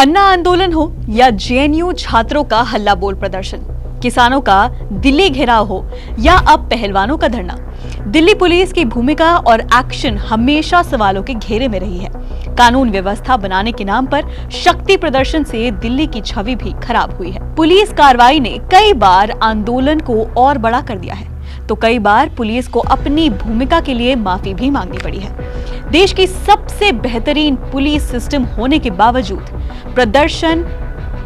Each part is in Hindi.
अन्ना आंदोलन हो या जेएनयू छात्रों का हल्ला बोल प्रदर्शन, किसानों का दिल्ली घेराव हो या अब पहलवानों का धरना, दिल्ली पुलिस की भूमिका और एक्शन हमेशा सवालों के घेरे में रही है। कानून व्यवस्था बनाने के नाम पर शक्ति प्रदर्शन से दिल्ली की छवि भी खराब हुई है। पुलिस कार्रवाई ने कई बार आंदोलन को और बड़ा कर दिया है, तो कई बार पुलिस को अपनी भूमिका के लिए माफी भी मांगनी पड़ी है। देश की सबसे बेहतरीन पुलिस सिस्टम होने के बावजूद प्रदर्शन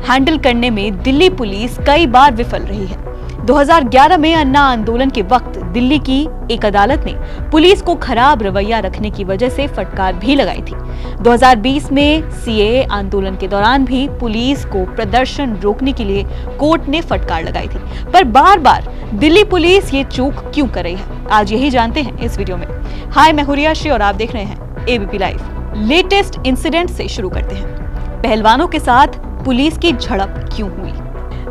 हैंडल करने में दिल्ली पुलिस कई बार विफल रही है। 2011 में अन्ना आंदोलन के वक्त दिल्ली की एक अदालत ने पुलिस को खराब रवैया रखने की वजह से फटकार भी लगाई थी। 2020 में सीएए आंदोलन के दौरान भी पुलिस को प्रदर्शन रोकने के लिए कोर्ट ने फटकार लगाई थी, पर बार बार दिल्ली पुलिस ये चूक क्यों कर रही है, आज यही जानते हैं इस वीडियो में। हाय, मैं हूं रिया श्री और आप देख रहे हैं एबीपी लाइव। लेटेस्ट इंसिडेंट से शुरू करते हैं। पहलवानों के साथ पुलिस की झड़प क्यों हुई?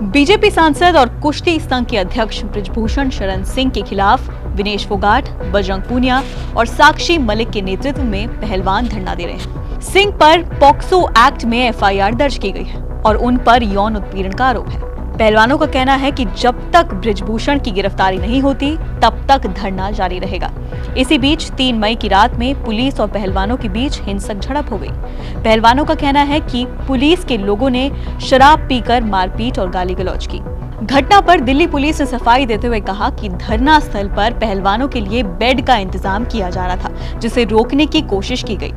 बीजेपी सांसद और कुश्ती संघ के अध्यक्ष बृजभूषण शरण सिंह के खिलाफ विनेश फोगाट, बजरंग पूनिया और साक्षी मलिक के नेतृत्व में पहलवान धरना दे रहे हैं। सिंह पर पॉक्सो एक्ट में एफआईआर दर्ज की गई है और उन पर यौन उत्पीड़न का आरोप है। पहलवानों का कहना है कि जब तक बृजभूषण की गिरफ्तारी नहीं होती तब तक धरना जारी रहेगा। इसी बीच 3 मई की रात में पुलिस और पहलवानों के बीच हिंसक झड़प हो गई। पहलवानों का कहना है कि पुलिस के लोगों ने शराब पीकर मारपीट और गाली गलौज की। घटना पर दिल्ली पुलिस ने सफाई देते हुए कहा कि धरना स्थल पर पहलवानों के लिए बेड का इंतजाम किया जा रहा था, जिसे रोकने की कोशिश की गई।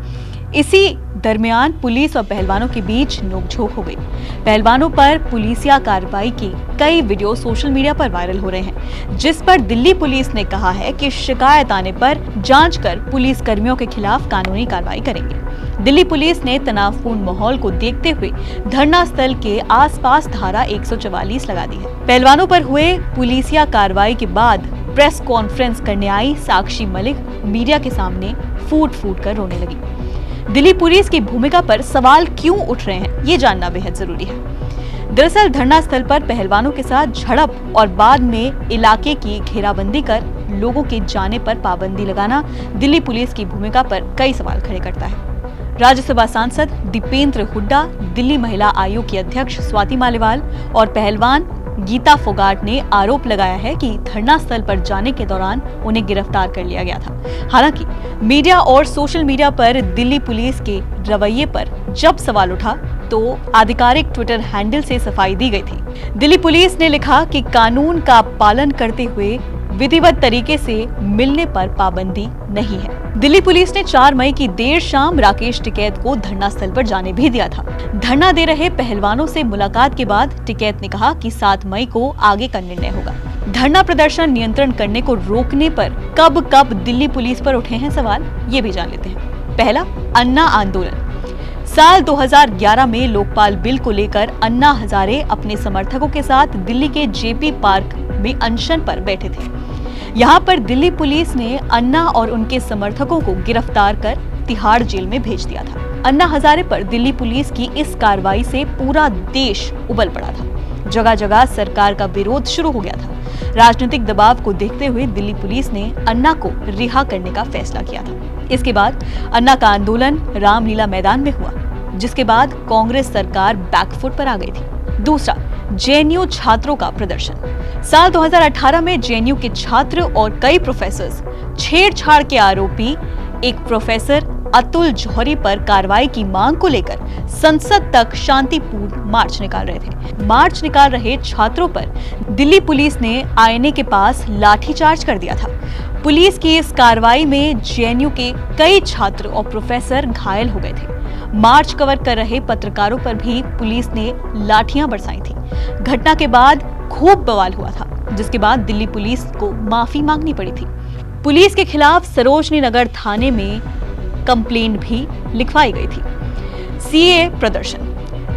इसी दरमियान पुलिस और पहलवानों के बीच नोकझोंक हो गई। पहलवानों पर पुलिसिया कार्रवाई की कई वीडियो सोशल मीडिया पर वायरल हो रहे हैं, जिस पर दिल्ली पुलिस ने कहा है कि शिकायत आने पर जांच कर पुलिस कर्मियों के खिलाफ कानूनी कार्रवाई करेंगे। दिल्ली पुलिस ने तनावपूर्ण माहौल को देखते हुए धरना स्थल के आसपास धारा 144 लगा दी है। पहलवानों पर हुए पुलिसिया कार्रवाई के बाद प्रेस कॉन्फ्रेंस करने आई साक्षी मलिक मीडिया के सामने फूट फूट कर रोने लगी। दिल्ली पुलिस की भूमिका पर सवाल क्यों उठ रहे हैं, ये जानना बेहद जरूरी है। दरअसल धरना स्थल पर पहलवानों के साथ झड़प और बाद में इलाके की घेराबंदी कर लोगों के जाने पर पाबंदी लगाना दिल्ली पुलिस की भूमिका पर कई सवाल खड़े करता है। राज्यसभा सांसद दीपेंद्र हुड्डा, दिल्ली महिला आयोग की अध्यक्ष स्वाति मालिवाल और पहलवान गीता फोगाट ने आरोप लगाया है कि धरना स्थल पर जाने के दौरान उन्हें गिरफ्तार कर लिया गया था। हालांकि मीडिया और सोशल मीडिया पर दिल्ली पुलिस के रवैये पर जब सवाल उठा तो आधिकारिक ट्विटर हैंडल से सफाई दी गई थी। दिल्ली पुलिस ने लिखा कि कानून का पालन करते हुए विधिवत तरीके से मिलने पर पाबंदी नहीं है। दिल्ली पुलिस ने 4 मई की देर शाम राकेश टिकैत को धरना स्थल पर जाने भी दिया था। धरना दे रहे पहलवानों से मुलाकात के बाद टिकैत ने कहा कि 7 मई को आगे का निर्णय होगा। धरना प्रदर्शन नियंत्रण करने को रोकने पर कब कब दिल्ली पुलिस पर उठे हैं सवाल, ये भी जान लेते हैं। पहला, अन्ना आंदोलन। साल 2011 में लोकपाल बिल को लेकर अन्ना हजारे अपने समर्थकों के साथ दिल्ली के जेपी पार्क में अनशन पर बैठे थे। यहाँ पर दिल्ली पुलिस ने अन्ना और उनके समर्थकों को गिरफ्तार कर तिहाड़ जेल में भेज दिया था। अन्ना हजारे पर दिल्ली पुलिस की इस कार्रवाई से पूरा देश उबल पड़ा था। जगह जगह सरकार का विरोध शुरू हो गया था। राजनीतिक दबाव को देखते हुए दिल्ली पुलिस ने अन्ना को रिहा करने का फैसला किया था। इसके बाद अन्ना का आंदोलन रामलीला मैदान में हुआ, जिसके बाद कांग्रेस सरकार बैकफुट पर आ गई थी। दूसरा, जेएनयू छात्रों का प्रदर्शन। साल 2018 में जेएनयू के छात्र और कई प्रोफेसर्स छेड़छाड़ के आरोपी एक प्रोफेसर अतुल जौहरी पर कार्रवाई की मांग को लेकर संसद तक शांतिपूर्ण मार्च निकाल रहे थे। मार्च निकाल रहे छात्रों पर दिल्ली पुलिस ने आईने के पास लाठीचार्ज कर दिया था। पुलिस की इस कार्रवाई में जेएनयू के कई छात्र और प्रोफेसर घायल हो गए थे। मार्च कवर कर रहे पत्रकारों पर भी पुलिस ने लाठियां बरसाई थी। घटना के बाद खूब बवाल हुआ था, जिसके बाद दिल्ली पुलिस को माफी मांगनी पड़ी थी। पुलिस के खिलाफ सरोजनी नगर थाने में कंप्लेंट भी लिखवाई गई थी। सीएए प्रदर्शन।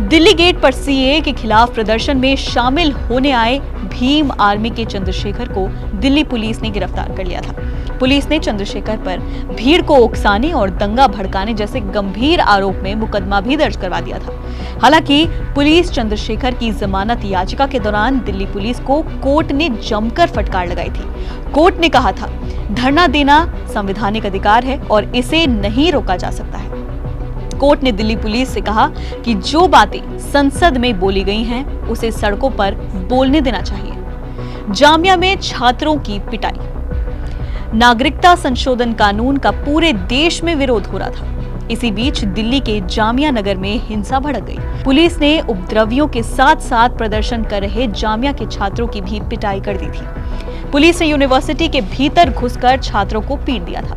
दिल्ली गेट पर सीएए के खिलाफ प्रदर्शन में शामिल होने आए भीम आर्मी के चंद्रशेखर को दिल्ली पुलिस ने गिरफ्तार कर लिया था। पुलिस ने चंद्रशेखर पर भीड़ को उकसाने और दंगा भड़काने जैसे गंभीर आरोप में मुकदमा भी दर्ज करवा दिया था। हालांकि पुलिस चंद्रशेखर की जमानत याचिका के दौरान दिल्ली पुलिस को कोर्ट ने जमकर फटकार लगाई थी। कोर्ट ने कहा था, धरना देना संवैधानिक अधिकार है और इसे नहीं रोका जा सकता है। कोर्ट ने दिल्ली पुलिस से कहा कि जो बातें संसद में बोली गई हैं, उसे सड़कों पर बोलने देना चाहिए। जामिया में छात्रों की पिटाई। नागरिकता संशोधन कानून का पूरे देश में विरोध हो रहा था। इसी बीच दिल्ली के जामिया नगर में हिंसा भड़क गई। पुलिस ने उपद्रवियों के साथ साथ प्रदर्शन कर रहे जामिया के छात्रों की भी पिटाई कर दी थी। पुलिस ने यूनिवर्सिटी के भीतर घुसकर छात्रों को पीट दिया था।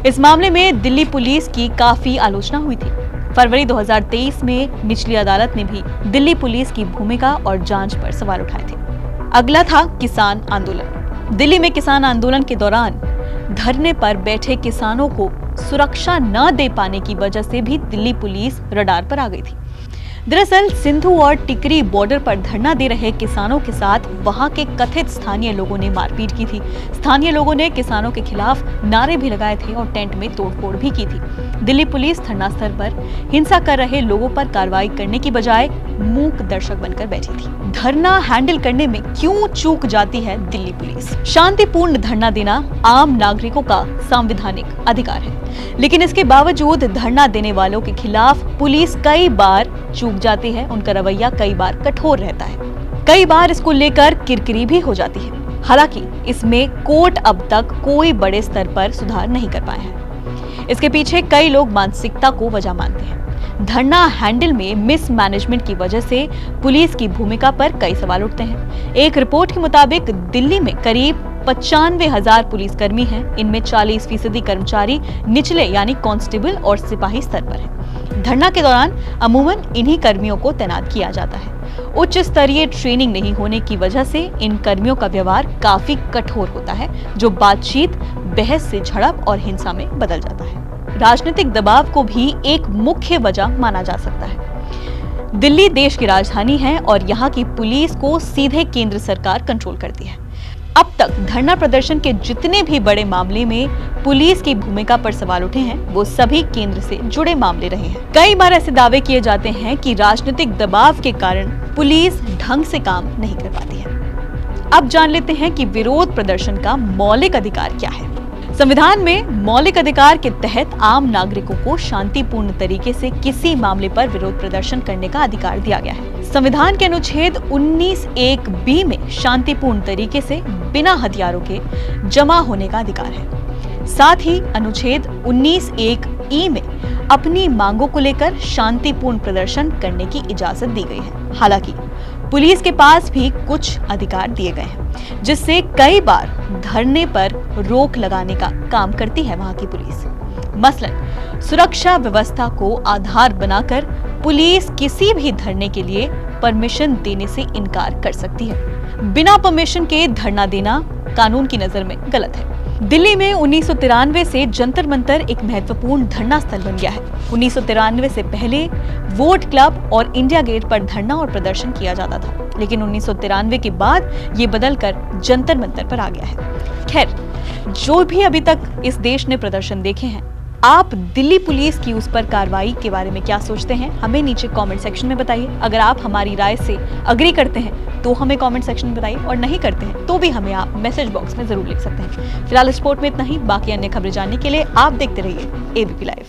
इस मामले में दिल्ली पुलिस की काफी आलोचना हुई थी। फरवरी 2023 में निचली अदालत ने भी दिल्ली पुलिस की भूमिका और जांच पर सवाल उठाए थे। अगला था किसान आंदोलन। दिल्ली में किसान आंदोलन के दौरान धरने पर बैठे किसानों को सुरक्षा न दे पाने की वजह से भी दिल्ली पुलिस रडार पर आ गई थी। दरअसल सिंधु और टिकरी बॉर्डर पर धरना दे रहे किसानों के साथ वहां के कथित स्थानीय लोगों ने मारपीट की थी। स्थानीय लोगों ने किसानों के खिलाफ नारे भी लगाए थे और टेंट में तोड़फोड़ भी की थी। दिल्ली पुलिस धरना स्थल पर हिंसा कर रहे लोगों पर कार्रवाई करने की बजाय मूक दर्शक बनकर बैठी थी। धरना हैंडल करने में क्यों चूक जाती है दिल्ली पुलिस? शांतिपूर्ण धरना देना आम नागरिकों का संवैधानिक अधिकार है, लेकिन इसके बावजूद धरना देने वालों के खिलाफ पुलिस कई बार चूक जाती है। उनका रवैया कई बार कठोर रहता है, कई बार इसको लेकर किरकिरी भी हो जाती है। हालांकि इसमें कोर्ट अब तक कोई बड़े स्तर पर सुधार नहीं कर पाए हैं। इसके पीछे कई लोग मानसिकता को वजह मानते हैं। धरना हैंडल में मिसमैनेजमेंट की वजह से पुलिस की भूमिका पर कई सवाल उठते हैं। एक रिपोर्ट के मुताबिक दिल्ली में करीब 95,000 पुलिसकर्मी हैं। इनमें 40% कर्मचारी निचले यानी कांस्टेबल और सिपाही स्तर पर हैं। धरना के दौरान अमूमन इन्हीं कर्मियों को तैनात किया जाता है। उच्च स्तरीय ट्रेनिंग नहीं होने की वजह से इन कर्मियों का व्यवहार काफी कठोर होता है, जो बातचीत, बहस से झड़प और हिंसा में बदल जाता है। राजनीतिक दबाव को भी एक मुख्य वजह माना जा सकता है। दिल्ली देश की राजधानी है और यहाँ की पुलिस को सीधे केंद्र सरकार कंट्रोल करती है। अब तक धरना प्रदर्शन के जितने भी बड़े मामले में पुलिस की भूमिका पर सवाल उठे हैं, वो सभी केंद्र से जुड़े मामले रहे हैं। कई बार ऐसे दावे किए जाते हैं कि राजनीतिक दबाव के कारण पुलिस ढंग से काम नहीं कर पाती है। अब जान लेते हैं कि विरोध प्रदर्शन का मौलिक अधिकार क्या है। संविधान में मौलिक अधिकार के तहत आम नागरिकों को शांतिपूर्ण तरीके से किसी मामले पर विरोध प्रदर्शन करने का अधिकार दिया गया है। संविधान के अनुच्छेद 19(1)(b) में शांतिपूर्ण तरीके से बिना हथियारों के जमा होने का अधिकार है। साथ ही अनुच्छेद 19(1)(e) में अपनी मांगों को लेकर शांतिपूर्ण प्रदर्शन करने की इजाजत दी गई है। हालांकि पुलिस के पास भी कुछ अधिकार दिए गए हैं, जिससे कई बार धरने पर रोक लगाने का काम करती है वहां की पुलिस। मसलन सुरक्षा व्यवस्था को आधार बनाकर पुलिस किसी भी धरने के लिए परमिशन देने से इनकार कर सकती है। बिना परमिशन के धरना देना कानून की नजर में गलत है। दिल्ली में 1993 से जंतर मंतर एक महत्वपूर्ण धरना स्थल बन गया है। 1993 से पहले वोट क्लब और इंडिया गेट पर धरना और प्रदर्शन किया जाता था, लेकिन 1993 के बाद ये बदलकर जंतर मंतर पर आ गया है। खैर, जो भी अभी तक इस देश ने प्रदर्शन देखे हैं, आप दिल्ली पुलिस की उस पर कार्रवाई के बारे में क्या सोचते हैं, हमें नीचे कमेंट सेक्शन में बताइए। अगर आप हमारी राय से अग्री करते हैं तो हमें कमेंट सेक्शन में बताइए, और नहीं करते हैं तो भी हमें आप मैसेज बॉक्स में जरूर लिख सकते हैं। फिलहाल इस रिपोर्ट में इतना ही। बाकी अन्य खबरें जानने के लिए आप देखते रहिए एबीपी लाइव।